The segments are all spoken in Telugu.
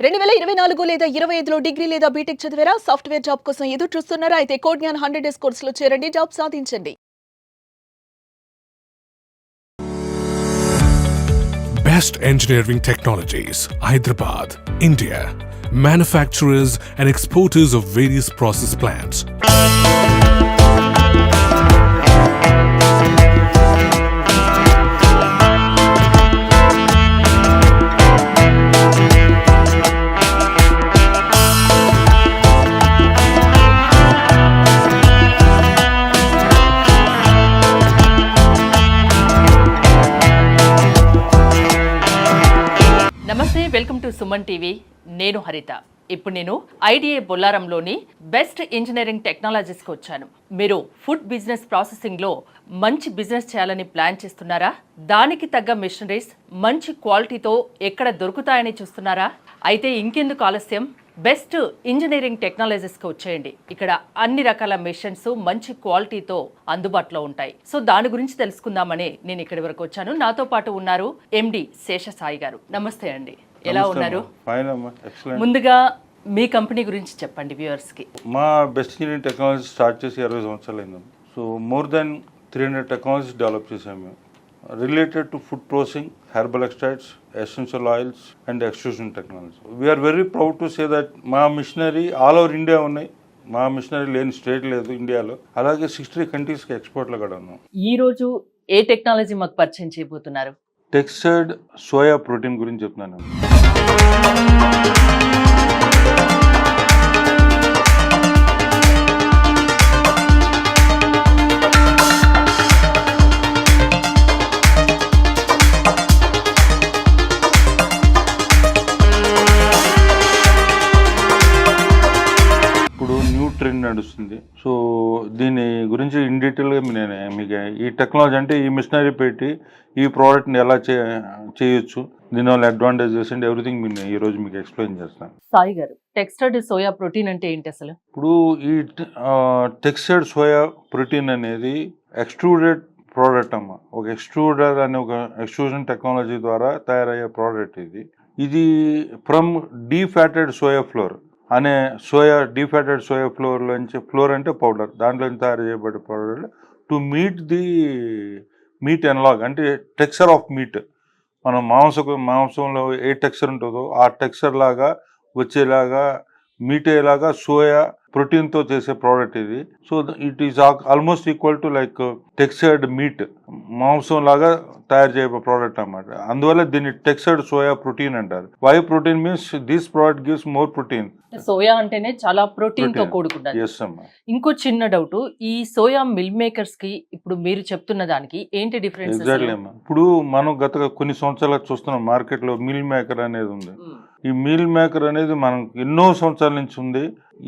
2024 లేదా 25లో డిగ్రీ లేదా బీటెక్ చదివారా? సాఫ్ట్‌వేర్ జాబ్ కోసం ఎదురు చూస్తున్నారా? అయితే కోడ్ జ్ఞాన్ 100 డేస్ కోర్సులో చేరండి, జాబ్ సాధించండి. Best Engineering Technologies, Hyderabad, India. Manufacturers and exporters of various process plants. నమస్తే, వెల్కమ్ టు సుమన్ టీవీ. నేను హరిత. ఇప్పుడు నేను ఐడిఏ బొల్లారంలోని బెస్ట్ ఇంజనీరింగ్ టెక్నాలజీస్కి వచ్చాను. మీరు ఫుడ్ బిజినెస్ ప్రాసెసింగ్లో మంచి బిజినెస్ చేయాలని ప్లాన్ చేస్తున్నారా? దానికి తగ్గ మిషనరీస్ మంచి క్వాలిటీతో ఎక్కడ దొరుకుతాయని చూస్తున్నారా? అయితే ఇంకెందుకు ఆలస్యం, బెస్ట్ ఇంజనీరింగ్ టెక్నాలజీస్కి వచ్చేయండి. ఇక్కడ అన్ని రకాల మిషన్స్ మంచి క్వాలిటీతో అందుబాటులో ఉంటాయి. సో దాని గురించి తెలుసుకుందామని నేను ఇక్కడి వరకు వచ్చాను. నాతో పాటు ఉన్నారు ఎండి శేషసాయి గారు. నమస్తే అండి, ఎలా ఉన్నారు? ముందుగా మీ కంపెనీ గురించి చెప్పండి వ్యూవర్స్ కి. మా బెస్ట్ ఇంజనీరింగ్ టెక్నాలజీ స్టార్ట్ చేసి 20 సంవత్సరాలు అయింది. So more than 300 technologies develop చేసాము మేము, related to food processing, herbal extracts, essential oils and extrusion technology. We're very proud to say that మా మిషనరీ ఆల్ ఓవర్ ఇండియా ఉన్నాయి. మా మిషనరీ లేని స్టేట్ లేదు ఇండియాలో. అలాగే 60 కంట్రీస్కి ఎక్స్పోర్ట్లో కూడా ఉన్నాం. ఈ రోజు ఏ టెక్నాలజీ మాకు పరిచయం చేయబోతున్నారు? టెక్స్చర్డ్ సోయా ప్రోటీన్ గురించి చెప్తున్నాను. ట్రెండ్ నడుస్తుంది. సో దీని గురించి ఇన్ డీటెయిల్గా నేను మీకు ఈ టెక్నాలజీ అంటే ఈ మిషనరీ పెట్టి ఈ ప్రోడక్ట్ని ఎలా చేయొచ్చు, దీనివల్ల అడ్వాంటేజెస్ అండ్ ఎవ్రీథింగ్ ఈరోజు మీకు ఎక్స్ప్లెయిన్ చేస్తాను. సాయి గారు, టెక్స్చర్డ్ సోయా ప్రోటీన్ అంటే ఏంటి అసలు? ఇప్పుడు ఈ టెక్స్చర్డ్ సోయా ప్రోటీన్ అనేది ఎక్స్ట్రూడెడ్ ప్రోడక్ట్ అమ్మ. ఒక ఎక్స్ట్రూడర్ అనే ఒక ఎక్స్ట్రూజన్ టెక్నాలజీ ద్వారా తయారయ్యే ప్రోడక్ట్ ఇది ఫ్రమ్ డీఫ్యాటెడ్ సోయా ఫ్లోర్ అనే డీఫ్యాటెడ్ సోయా ఫ్లోర్లోంచి, ఫ్లోర్ అంటే పౌడర్, దాంట్లో తయారు చేయబడే powder to meet the meet analogue అంటే టెక్స్చర్ ఆఫ్ మీట్. మనం మాంసంలో ఏ టెక్స్చర్ ఉంటుందో ఆ టెక్స్చర్ లాగా వచ్చేలాగా, మీట్ అయ్యేలాగా సోయా ప్రోటీన్తో చేసే ప్రోడక్ట్ ఇది. So it is almost equal to like textured meat, మాంసం లాగా తయారు చేయబడే ప్రోడక్ట్ అన్నమాట. అందువల్ల దీన్ని టెక్స్చర్డ్ సోయా ప్రోటీన్ అంటారు. Why protein means this product gives more protein. Soya అంటేనే చాలా ప్రోటీన్ తో కూడుకున్నది. ఇంకో చిన్న డౌట్, ఈ సోయా మిల్ మేకర్స్ కి ఇప్పుడు మీరు చెప్తున్న దానికి ఏంటి డిఫరెన్స్? ఎగ్జాక్ట్లీ అమ్మా. ఇప్పుడు మనం గత కొన్ని సంవత్సరాలు చూస్తున్నాం మార్కెట్ లో మిల్ మేకర్ అనేది ఉంది. ఈ మిల్ మేకర్ అనేది మనం ఎన్నో సంవత్సరాల నుంచి ఉంది.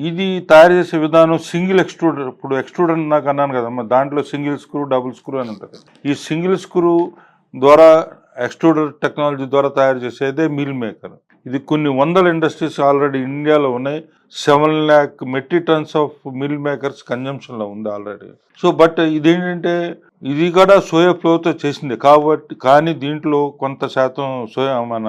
ఇది తయారు చేసే విధానం సింగిల్ ఎక్స్ట్రూడర్. ఇప్పుడు ఎక్స్ట్రూడర్ నాకు అన్నాను కదమ్మా, దాంట్లో సింగిల్ స్క్రూ, డబుల్ స్క్రూ అని ఉంటుంది. ఈ సింగిల్ స్క్రూ ద్వారా ఎక్స్ట్రూడర్ టెక్నాలజీ ద్వారా తయారు చేసేదే మిల్ మేకర్. ఇది కొన్ని వందల ఇండస్ట్రీస్ ఆల్రెడీ ఇండియాలో ఉన్నాయి. 7 lakh metric tons of meal makers కన్జంప్షన్లో ఉంది ఆల్రెడీ. సో బట్ ఇదేంటంటే ఇది కూడా సోయా ఫ్లోర్తో చేసింది కాబట్టి, కానీ దీంట్లో కొంత శాతం మన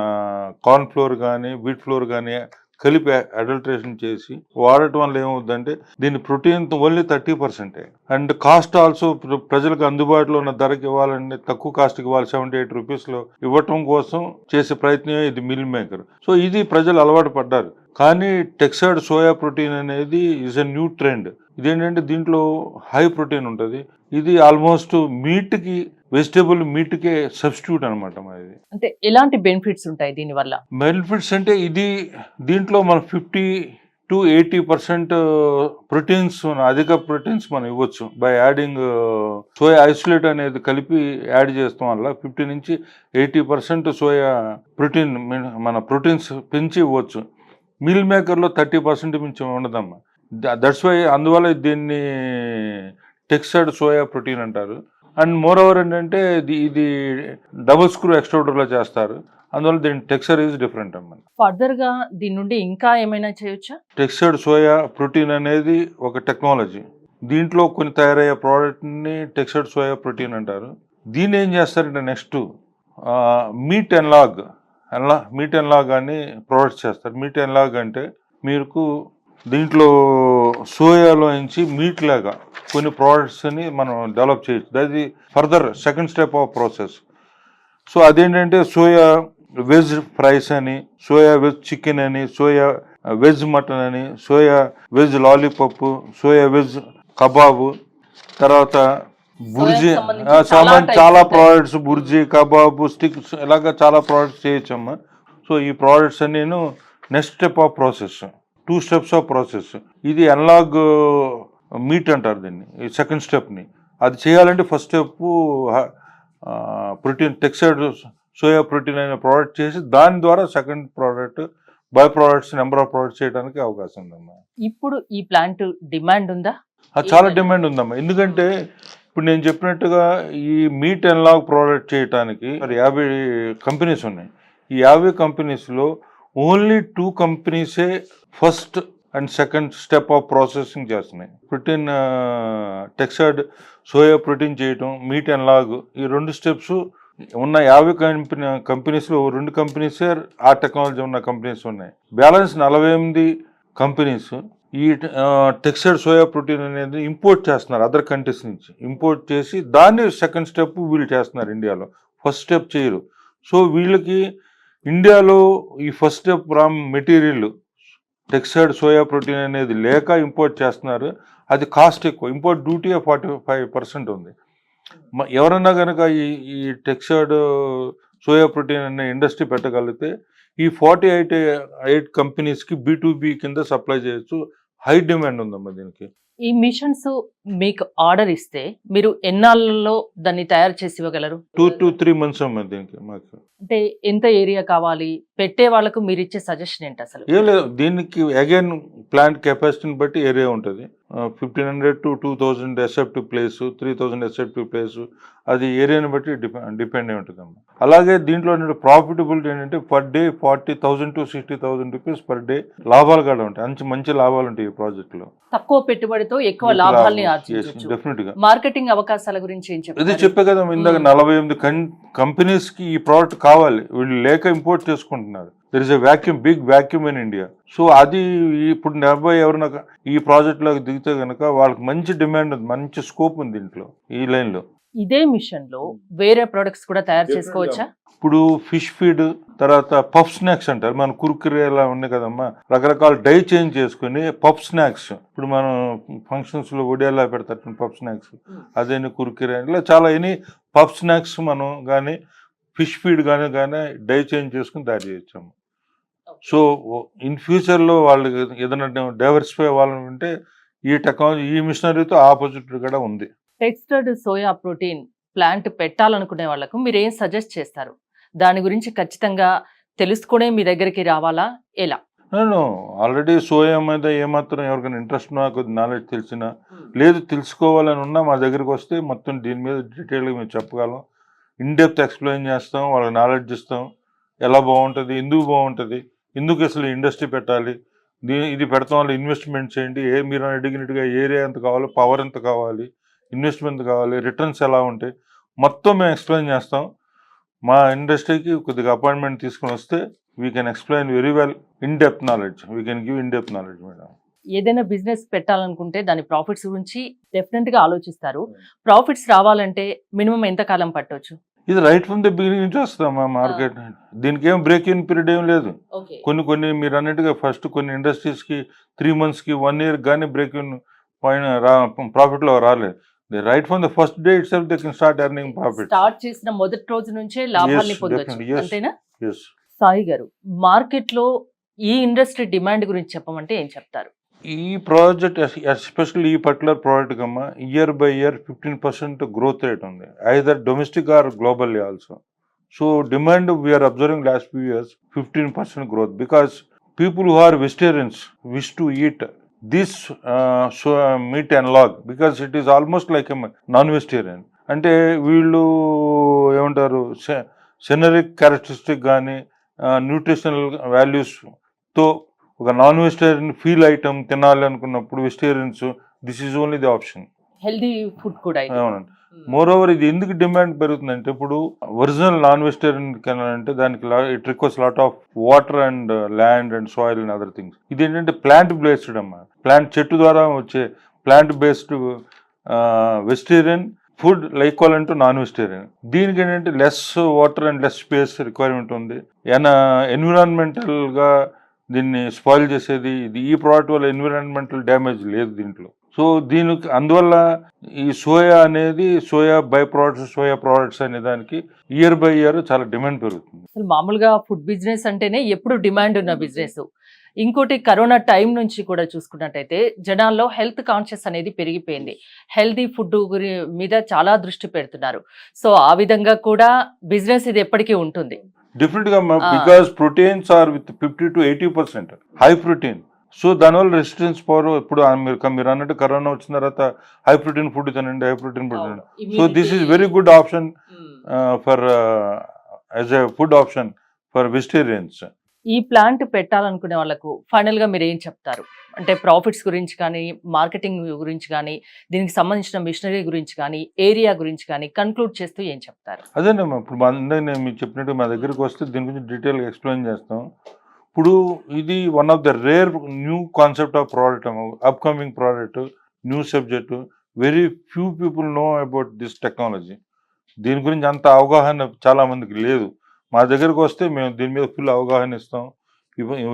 కార్న్ ఫ్లోర్ కానీ వీట్ ఫ్లోర్ కానీ కలిపి అడల్ట్రేషన్ చేసి వాడటం వల్ల ఏమవుతుందంటే దీని protein only 30%. And cost also ప్రజలకు అందుబాటులో ఉన్న ధరకి ఇవ్వాలంటే, తక్కువ కాస్ట్కి ఇవ్వాలి, 78 రూపీస్లో ఇవ్వటం కోసం చేసే ప్రయత్నమే ఇది మిల్ మేకర్. సో ఇది ప్రజలు అలవాటు పడ్డారు. కానీ టెక్స్చర్డ్ సోయా ప్రోటీన్ అనేది ఈజ్ ఎ న్యూ ట్రెండ్. ఇదేంటంటే దీంట్లో హై ప్రోటీన్ ఉంటుంది. ఇది ఆల్మోస్ట్ మీట్కి, వెజిటేబుల్ మీట్కే సబ్స్టిట్యూట్ అనమాట. ఇది అంటే ఎలాంటి బెనిఫిట్స్ ఉంటాయి దీనివల్ల? బెనిఫిట్స్ అంటే దీంట్లో మనం 50 to 80% ప్రోటీన్స్, అధిక ప్రోటీన్స్ మనం ఇవ్వచ్చు బై యాడింగ్ సోయా ఐసోలేట్ అనేది కలిపి యాడ్ చేస్తాం వల్ల 50 నుంచి 80% సోయా ప్రోటీన్, మన ప్రోటీన్స్ పెంచి ఇవ్వచ్చు. మిల్ మేకర్లో 30% మించి ఉండదమ్మా. దట్స్ వై, అందువల్ల దీన్ని టెక్స్చర్డ్ సోయా ప్రోటీన్ అంటారు. అండ్ మోర్ ఓవర్ ఏంటంటే ఇది డబుల్ స్క్రూ ఎక్స్ట్రూడర్లో చేస్తారు. అందువల్ల దీని టెక్స్చర్ ఈజ్ డిఫరెంట్ అన్నమాట. ఫర్దర్ గా దీని నుండి ఇంకా ఏమైనా చేయొచ్చా? టెక్స్చర్డ్ సోయా ప్రోటీన్ అనేది ఒక టెక్నాలజీ. దీంట్లో కొన్ని తయారయ్యే ప్రోడక్ట్ని టెక్స్చర్డ్ సోయా ప్రోటీన్ అంటారు. దీన్ని ఏం చేస్తారంటే next meat analogue meat analogue అని ప్రొవైడ్ చేస్తారు. మీట్ అండ్ లాగ్ అంటే మీకు దీంట్లో సోయాలో నుంచి మీట్ లాగా కొన్ని ప్రోడక్ట్స్ని మనం డెవలప్ చేయొచ్చు. అది further second step of process. So అదేంటంటే సోయా వెజ్ ఫ్రైస్ అని, సోయా వెజ్ చికెన్ అని, సోయా వెజ్ మటన్ అని, soya veg lollipop, soya veg kebab, తర్వాత బుర్జీ సంబంధించి చాలా ప్రోడక్ట్స్, బుర్జీ, కబాబు, స్టిక్స్, ఇలాగా చాలా ప్రోడక్ట్స్ చేయొచ్చమ్మా. సో ఈ ప్రోడక్ట్స్ అన్ని next step of process, 2 steps of process. ఇది అనలాగ్ మీట్ అంటారు దీన్ని, ఈ సెకండ్ స్టెప్ని. అది చేయాలంటే first step protein, textured soya protein అనే ప్రోడక్ట్ చేసి దాని ద్వారా second product by products, number of products చేయడానికి అవకాశం ఉందమ్మా. ఇప్పుడు ఈ ప్లాంట్ డిమాండ్ ఉందా? అది చాలా డిమాండ్ ఉందమ్మా. ఎందుకంటే ఇప్పుడు నేను చెప్పినట్టుగా ఈ మీట్ అండ్ లాగ్ ప్రోడక్ట్ చేయడానికి 50 కంపెనీస్ ఉన్నాయి. ఈ 50 కంపెనీస్లో ఓన్లీ 2 కంపెనీసే first and second step of processing చేస్తున్నాయి. ప్రోటీన్, టెక్స్టైడ్ సోయా ప్రోటీన్ చేయటం, మీట్ అండ్ లాగ్, ఈ 2 స్టెప్స్ ఉన్న 50 కంపెనీస్లో 2 కంపెనీసే ఆ టెక్నాలజీ ఉన్న కంపెనీస్ ఉన్నాయి. బ్యాలెన్స్ 48 కంపెనీస్ ఈ టెక్స్టైడ్ సోయా ప్రోటీన్ అనేది ఇంపోర్ట్ చేస్తున్నారు, అదర్ కంట్రీస్ నుంచి ఇంపోర్ట్ చేసి దాన్ని సెకండ్ స్టెప్ వీళ్ళు చేస్తున్నారు. ఇండియాలో ఫస్ట్ స్టెప్ చేయరు. సో వీళ్ళకి ఇండియాలో ఈ first step material textured soya protein అనేది లేక ఇంపోర్ట్ చేస్తున్నారు. అది కాస్ట్ ఎక్కువ, ఇంపోర్ట్ డ్యూటీ 45% ఉంది. ఎవరన్నా కనుక ఈ టెక్స్టైడ్ సోయా ప్రోటీన్ అనే ఇండస్ట్రీ పెట్టగలిగితే ఈ 48 కంపెనీస్కి B2B కింద సప్లై చేయొచ్చు. హై డిమాండ్ ఉందమ్మా దీనికి. ఈ మిషన్స్ మీకు ఆర్డర్ ఇస్తే మీరు ఎన్నాళ్ళలో దాన్ని తయారు చేసి ఇవ్వగలరు? 2 to 3 months అమ్మా దీనికి. మాకు అంటే ఎంత ఏరియా కావాలి? పెట్టే వాళ్ళకు మీరు ఇచ్చే సజెషన్ ఏంటి అసలు? ఏం లేదు, దీనికి అగైన్ ప్లాంట్ కెపాసిటీని బట్టి ఏరియా ఉంటుంది. 1500 to 2000 ఎసెప్టివ్ ప్లేస్, 3000 ఎసెప్టివ్ ప్లేస్, అది ఏరియాని బట్టి డిపెండ్ అయి ఉంటుంది అమ్మా. అలాగే దీంట్లో ప్రాఫిటబిలిటీ ఏంటంటే per day 40,000 to 60,000 rupees per day లాభాలు కూడా ఉంటాయి. మంచి లాభాలు ఉంటాయి ఈ ప్రాజెక్ట్లో. తక్కువ పెట్టుబడితో ఎక్కువ లాభాల్ని ఆర్జించవచ్చు. డెఫినెట్ గా. మార్కెటింగ్ అవకాశాల గురించి ఏం ఇది చెప్తారు? చెప్పే కదా ఇందాక 48 కంపెనీస్ కి ఈ ప్రోడక్ట్ కావాలి, వీళ్ళు లేక ఇంపోర్ట్ చేసుకుంటున్నారు. There is a big vacuum in India. So అది ఇప్పుడు నెరబై ఎవరైనా ఈ ప్రాజెక్ట్ లోకి దిగితే కనుక వాళ్ళకి మంచి డిమాండ్ ఉంది, మంచి స్కోప్ ఉంది దీంట్లో, ఈ లైన్ లో. ఇదే మిషన్ లో వేరే ప్రొడక్ట్స్ కూడా తయారు చేసుకోవచ్చా? ఇప్పుడు ఫిష్ ఫీడ్, తర్వాత పఫ్ స్నాక్స్ అంటారు. మన కుర్కురే అలా ఉన్నాయి కదమ్మా, రకరకాల డై చేంజ్ చేసుకుని పఫ్ స్నాక్స్, ఇప్పుడు మనం ఫంక్షన్స్ లో ఒడియాలా పెడతారు పఫ్ స్నాక్స్, అదేని కుర్కురే, ఇలా చాలా ఎనీ పఫ్ స్నాక్స్ మనం కానీ ఫిష్ ఫీడ్ కానీ డై చేంజ్ చేసుకుని తయారు చేయొచ్చాము. సో ఇన్ ఫ్యూచర్లో వాళ్ళు ఏదైనా డైవర్సిఫై అవ్వాలని ఉంటే ఈ టెక్నాలజీ, ఈ మిషనరీతో ఆపోజిట్ కూడా ఉంది. టెక్స్టైడ్ సోయా ప్రోటీన్ ప్లాంట్ పెట్టాలనుకునే వాళ్ళకు మీరు ఏం సజెస్ట్ చేస్తారు? దాని గురించి ఖచ్చితంగా తెలుసుకునే మీ దగ్గరికి రావాలా, ఎలా? నేను ఆల్రెడీ సోయా మీద ఏమాత్రం ఎవరికైనా ఇంట్రెస్ట్ ఉన్నా, కొద్ది నాలెడ్జ్ తెలిసినా, లేదు తెలుసుకోవాలని ఉన్నా మా దగ్గరికి వస్తే మొత్తం దీని మీద డీటెయిల్గా మేము చెప్పగలం. ఇన్డెప్త్ ఎక్స్ప్లెయిన్ చేస్తాం, వాళ్ళకి నాలెడ్జ్ ఇస్తాం, ఎలా బాగుంటుంది, ఎందుకు బాగుంటుంది, ఎందుకు అసలు ఇండస్ట్రీ పెట్టాలి, ఇది పెడతాం వల్ల ఇన్వెస్ట్మెంట్ చేయండి, మీరు అడిగినట్టుగా ఏరియా ఎంత కావాలి, పవర్ ఎంత కావాలి, ఇన్వెస్ట్మెంట్ కావాలి, రిటర్న్స్ ఎలా ఉంటాయి, మొత్తం మేము ఎక్స్ప్లెయిన్ చేస్తాం. మా ఇండస్ట్రీకి కొద్దిగా అపాయింట్మెంట్ తీసుకుని వస్తే we can explain very well in-depth knowledge, we can give in-depth knowledge madam. ఏదైనా బిజినెస్ పెట్టాలనుకుంటే దాని ప్రాఫిట్స్ గురించి డెఫినెట్ గా ఆలోచిస్తారు. ప్రాఫిట్స్ రావాలంటే మినిమం ఎంత కాలం పట్టొచ్చు? ఇది రైట్ ఫ్రమ్ ది బిగినింగ్ నుంచి వస్తాం మా మార్కెట్. దీనికి ఏం బ్రేక్ ఇన్ పీరియడ్ ఏం లేదు. కొన్ని మీరు అన్నట్టుగా ఫస్ట్ కొన్ని ఇండస్ట్రీస్కి 3 monthsకి 1 year కానీ బ్రేక్ ఇన్ ప్రాఫిట్లో రాలేదు. Right from the first day it self they can start earning profit. Start చేసిన మొదటి రోజు నుంచే లాభాల్ని పొందొచ్చు, yes. అంతేనా? Yes. సాయి గారు, మార్కెట్ లో ఈ ఇండస్ట్రీ డిమాండ్ గురించి చెప్పమంటే ఏం చెప్తారు? ఈ ప్రాజెక్ట్ ఎస్పెషల్లీ ఈ పర్టికులర్ ప్రోడక్ట్ కమ్మా year by year 15% growth rate ఉంది, either domestic or globally also. So demand we're observing last few years 15% growth, because people who are vegetarians wish to eat this meat analog, because it is almost like non vegetarian. అంటే వీళ్ళు ఏమంటారు, సెనరిక్ క్యారెక్టరిస్టిక్ కానీ న్యూట్రిషనల్ వాల్యూస్తో ఒక నాన్ వెజిటేరియన్ ఫీల్ ఐటమ్ తినాలి అనుకున్నప్పుడు vegetarians this is only the option. Healthy food కూడా ఇది. అవునండి. మోర్ ఓవర్ ఇది ఎందుకు డిమాండ్ పెరుగుతుందంటే ఇప్పుడు ఒరిజినల్ నాన్ వెజిటేరియన్ అంటే దానికి it request lot of water and land and soil and other things. ఇది ఏంటంటే ప్లాంట్ బేస్డ్ అమ్మా, ప్లాంట్ చెట్టు ద్వారా వచ్చే plant based vegetarian food equal to non vegetarian. దీనికి ఏంటంటే less water and less space requirement ఉంది. ఎన్విరాన్మెంటల్ గా దీన్ని స్పాయిల్ చేసేది ఇది. ఈ ప్రోడక్ట్ వల్ల ఎన్విరాన్మెంటల్ డ్యామేజ్ లేదు దీంట్లో. సో దీనికి అందువల్ల ఈ సోయా అనేది soya by products, soya products అనే దానికి ఇయర్ బై ఇయర్ చాలా డిమాండ్ పెరుగుతుంది. అసలు మామూలుగా ఫుడ్ బిజినెస్ అంటేనే ఎప్పుడు డిమాండ్ ఉన్న బిజినెస్. ఇంకోటి కరోనా టైం నుంచి కూడా చూసుకున్నట్టయితే జనాల్లో హెల్త్ కాన్షియస్ అనేది పెరిగిపోయింది. హెల్తీ ఫుడ్ మీద చాలా దృష్టి పెడుతున్నారు. సో ఆ విధంగా కూడా బిజినెస్ ఇది ఎప్పటికీ ఉంటుంది. డెఫినెట్ గా because proteins are with 50 to 80% high protein. So దానివల్ల రెసిస్టెన్స్ పవర్ ఇప్పుడు మీరు అన్నట్టు కరోనా వచ్చిన తర్వాత హై ప్రోటీన్ ఫుడ్ తినండి, హై ప్రోటీన్ ఫుడ్ తినండి. So this is very good option for as a food option for vegetarians. ఈ ప్లాంట్ పెట్టాలనుకునే వాళ్ళకు ఫైనల్ గా మీరు ఏం చెప్తారు? అంటే ప్రాఫిట్స్ గురించి కానీ, మార్కెటింగ్ గురించి కానీ, దీనికి సంబంధించిన మిషనరీ గురించి కానీ, ఏరియా గురించి కానీ కన్క్లూడ్ చేస్తూ ఏం చెప్తారు? అదేనమ్మా, ఇప్పుడు నేను మీకు చెప్పినట్టు మా దగ్గరికి వస్తే దీని గురించి డీటెయిల్గా ఎక్స్ప్లెయిన్ చేస్తాం. ఇప్పుడు ఇది one of the rare new concept of product, upcoming product, new subject. Very few people know about this technology. దీని గురించి అంత అవగాహన చాలా మందికి లేదు. మా దగ్గరకు వస్తే మేము దీని మీద ఫుల్ అవగాహన ఇస్తాం.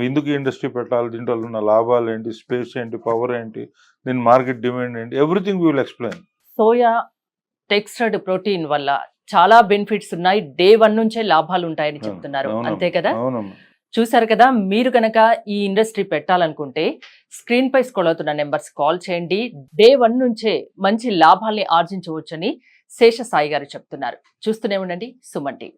ఎందుకు ఇండస్ట్రీ పెట్టాలి, దీంట్లో ఉన్న లాభాలు ఏంటి, స్పేస్ ఏంటి, పవర్ ఏంటి, దీని మార్కెట్ డిమాండ్ ఏంటి, everything we will explain. Soya textured protein వల్ల చాలా బెనిఫిట్స్ ఉన్నాయి. డే 1 నుంచే లాభాలు ఉంటాయని చెప్తున్నారు, అంతే కదా? అవునమ్మా. చూసారు కదా, మీరు కనుక ఈ ఇండస్ట్రీ పెట్టాలనుకుంటే స్క్రీన్ పై స్క్రోల్ అవుతున్న నెంబర్స్ కాల్ చేయండి. డే 1 నుంచే మంచి లాభాల్ని ఆర్జించవచ్చని శేషసాయి గారు చెప్తున్నారు. చూస్తూనే ఉండండి సుమన్ టీవీ.